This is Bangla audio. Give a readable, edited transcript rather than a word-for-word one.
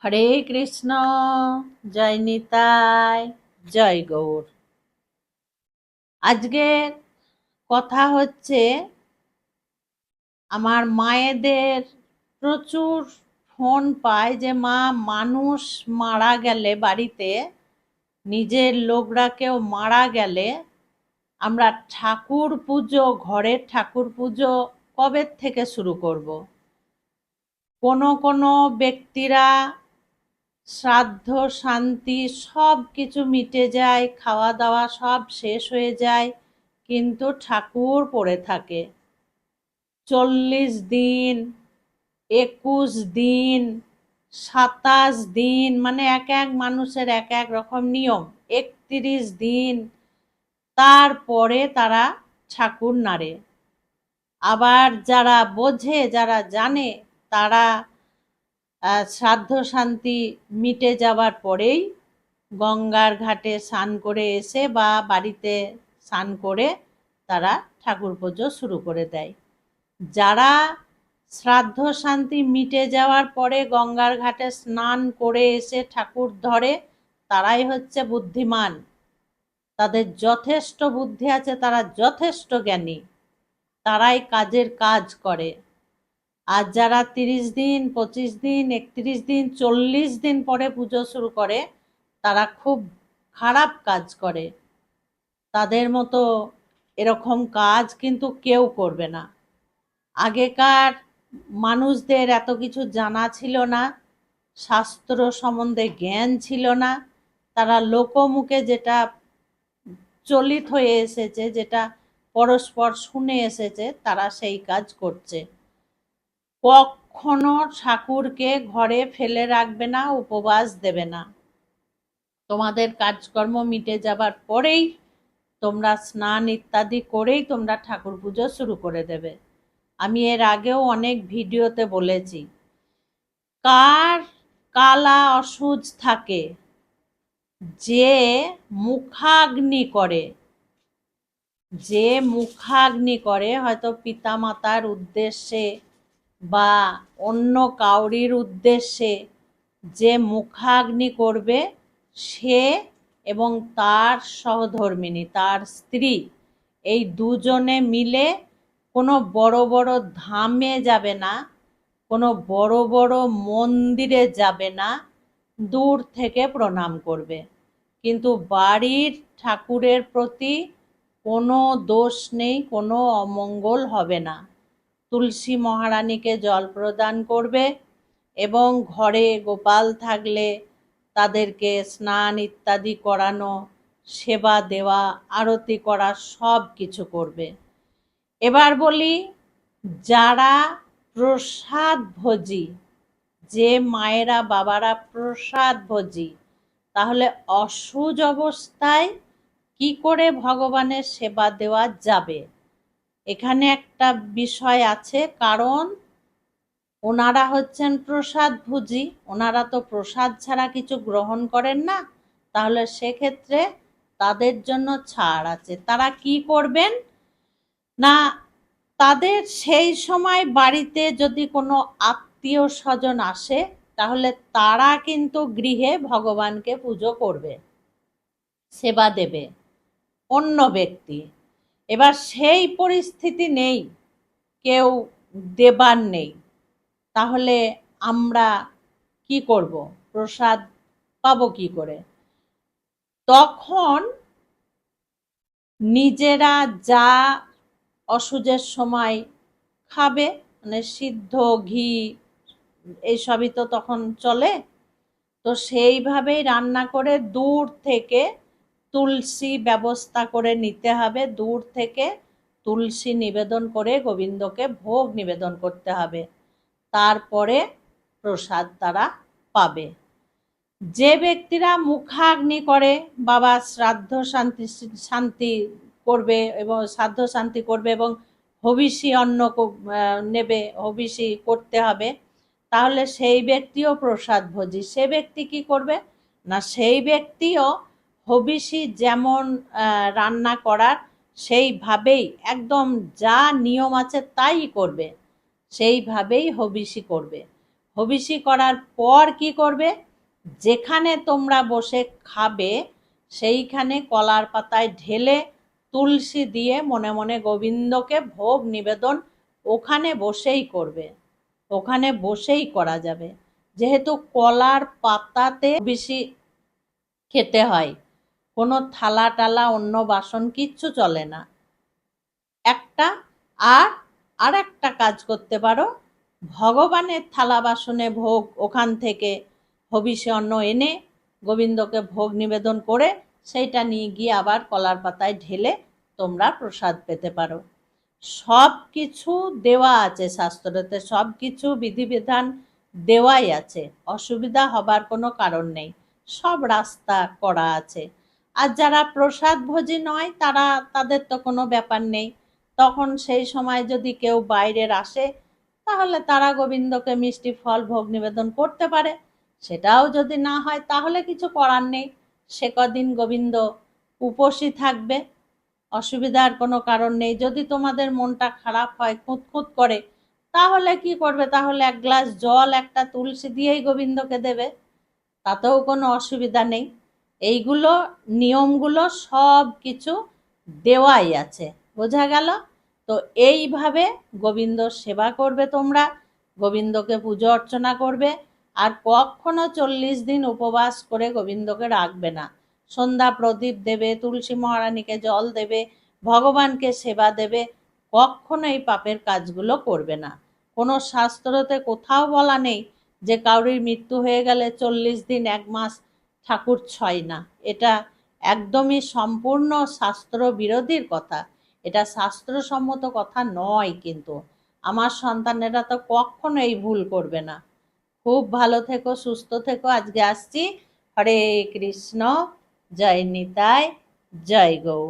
হরে কৃষ্ণ। জয় নিতাই, জয় গৌর। আজকের কথা হচ্ছে, আমার মায়েদের প্রচুর ফোন পায় যে মা, মানুষ মারা গেলে বাড়িতে, নিজের লোকরা কেউ মারা গেলে আমরা ঠাকুর পুজো, ঘরের ঠাকুর পুজো কবে থেকে শুরু করব। কোনো কোনো ব্যক্তিরা শ্রাদ্ধ শান্তি সব কিছু মিটে যায়, খাওয়া দাওয়া সব শেষ হয়ে যায়, কিন্তু ঠাকুর পড়ে থাকে 40 দিন, 21 দিন, 27 দিন, মানে এক এক মানুষের এক এক রকম নিয়ম। 31 দিন, তারপরে তারা ঠাকুর নাড়ে। আবার যারা বোঝে, যারা জানে, তারা শ্রাদ্ধ শান্তি মিটে যাবার পরেই গঙ্গার ঘাটে স্নান করে এসে বা বাড়িতে স্নান করে তারা ঠাকুর পুজো শুরু করে দেয়। যারা শ্রাদ্ধ শান্তি মিটে যাওয়ার পরে গঙ্গার ঘাটে স্নান করে এসে ঠাকুর ধরে, তারাই হচ্ছে বুদ্ধিমান, তাদের যথেষ্ট বুদ্ধি আছে, তারা যথেষ্ট জ্ঞানী, তারাই কাজের কাজ করে। আর যারা 30 দিন, 25 দিন, 31 দিন, 40 দিন পরে পুজো শুরু করে, তারা খুব খারাপ কাজ করে। তাদের মতো এরকম কাজ কিন্তু কেউ করবে না। আগেকার মানুষদের এত কিছু জানা ছিল না, শাস্ত্র সম্বন্ধে জ্ঞান ছিল না। তারা লোকমুখে যেটা চলিত হয়ে এসেছে, যেটা পরস্পর শুনে এসেছে, তারা সেই কাজ করছে। কখনো ঠাকুরকে ঘরে ফেলে রাখবে না, উপবাস দেবে না। তোমাদের কাজকর্ম মিটে যাবার পরেই তোমরা স্নান ইত্যাদি করেই তোমরা ঠাকুর পুজো শুরু করে দেবে। আমি এর আগেও অনেক ভিডিওতে বলেছি, কার কালা অসুচ থাকে, যে মুখাগ্নি করে, যে মুখাগ্নি করে, হয়তো পিতামাতার উদ্দেশ্যে বা অন্য কাউরির উদ্দেশ্যে যে মুখাগ্নি করবে, সে এবং তার সহধর্মিণী, তার স্ত্রী, এই দুজনে মিলে কোনো বড় বড় ধামে যাবে না, কোনো বড় বড় মন্দিরে যাবে না, দূর থেকে প্রণাম করবে। কিন্তু বাড়ির ঠাকুরের প্রতি কোনো দোষ নেই, কোনো অমঙ্গল হবে না। তুলসী মহারানীকে জল প্রদান করবে এবং ঘরে গোপাল থাকলে তাদেরকে স্নান ইত্যাদি করানো, সেবা দেওয়া, আরতি করা, সব কিছু করবে। এবার বলি, যারা প্রসাদ ভোজী, যে মায়েরা বাবারা প্রসাদ ভোজী, তাহলে অসুজ অবস্থায় কি করে ভগবানের সেবা দেওয়া যাবে? এখানে একটা বিষয় আছে, কারণ ওনারা হচ্ছেন প্রসাদ ভুজি, ওনারা তো প্রসাদ ছাড়া কিছু গ্রহণ করেন না। তাহলে সেক্ষেত্রে তাদের জন্য ছাড় আছে। তারা কি করবেন না, তাদের সেই সময় বাড়িতে যদি কোনো আত্মীয় স্বজন আসে, তাহলে তারা কিন্তু গৃহে ভগবানকে পুজো করবে, সেবা দেবে অন্য ব্যক্তি। এবার সেই পরিস্থিতি নেই, কেউ দেবার নেই, তাহলে আমরা কি করব? প্রসাদ পাবো কি করে? তখন নিজেরা যা অসুজের সময় খাবে, মানে সিদ্ধ ঘি এইসবই তো তখন চলে, তো সেইভাবেই রান্না করে দূর থেকে তুলসী ব্যবস্থা করে নিতে হবে। দূর থেকে তুলসী নিবেদন করে গোবিন্দকে ভোগ নিবেদন করতে হবে, তারপরে প্রসাদ তারা পাবে। যে ব্যক্তিরা মুখাগ্নি করে, বাবা শ্রাদ্ধ শান্তি করবে এবং শ্রাদ্ধ শান্তি করবে এবং হবিষি অন্ন নেবে, হবিষি করতে হবে, তাহলে সেই ব্যক্তিও প্রসাদ ভোজী। সে ব্যক্তি কি করবে না, সেই ব্যক্তিও হবিষি যেমন রান্না করার সেইভাবেই, একদম যা নিয়ম আছে তাই করবে, সেইভাবেই হবিষি করবে। হবিষি করার পর কি করবে, যেখানে তোমরা বসে খাবে সেইখানে কলার পাতায় ঢেলে তুলসী দিয়ে মনে মনে গোবিন্দকে ভোগ নিবেদন ওখানে বসেই করবে, ওখানে বসেই করা যাবে। যেহেতু কলার পাতাতে বেশি খেতে হয়, কোনো থালা টালা অন্য বাসন কিচ্ছু চলে না। একটা আর একটা কাজ করতে পারো, ভগবানের থালা বাসনে ভোগ ওখান থেকে হবিষে অন্ন এনে গোবিন্দকে ভোগ নিবেদন করে সেইটা নিয়ে গিয়ে আবার কলার পাতায় ঢেলে তোমরা প্রসাদ পেতে পারো। সব কিছু দেওয়া আছে শাস্ত্রতে, সব কিছু বিধিবিধান দেওয়াই আছে, অসুবিধা হবার কোনো কারণ নেই, সব রাস্তা করা আছে। আর যারা প্রসাদ ভোজী নয় তাদের তো কোনো ব্যাপার নেই, তখন সেই সময় যদি কেউ বাইরের আসে তাহলে তারা গোবিন্দকে মিষ্টি ফল ভোগ নিবেদন করতে পারে। সেটাও যদি না হয় তাহলে কিছু করার নেই, সে কদিন গোবিন্দ উপোসী থাকবে, অসুবিধার কোনো কারণ নেই। যদি তোমাদের মনটা খারাপ হয়, খুঁতখুঁত করে, তাহলে কি করবে, তাহলে এক গ্লাস জল একটা তুলসী দিয়েই গোবিন্দকে দেবে, তাতেও কোনো অসুবিধা নেই। এইগুলো নিয়মগুলো সব কিছু দেওয়াই আছে, বোঝা গেল তো? এইভাবে গোবিন্দ সেবা করবে তোমরা, গোবিন্দকে পুজো অর্চনা করবে। আর কখনো 40 দিন উপবাস করে গোবিন্দকে রাখবে না। সন্ধ্যা প্রদীপ দেবে, তুলসী মহারানীকে জল দেবে, ভগবানকে সেবা দেবে, কখনো এই পাপের কাজগুলো করবে না। কোনো শাস্ত্রতে কোথাও বলা নেই যে কাউরির মৃত্যু হয়ে গেলে 40 দিন 1 মাস ঠাকুর ছয় না। এটা একদমই সম্পূর্ণ শাস্ত্র বিরোধীর কথা, এটা শাস্ত্রসম্মত কথা নয়। কিন্তু আমার সন্তানেরা তো কখনো এই ভুল করবে না। খুব ভালো থেকো, সুস্থ থেকো। আজকে আসছি। হরে কৃষ্ণ, জয় নিতাই, জয় গৌর।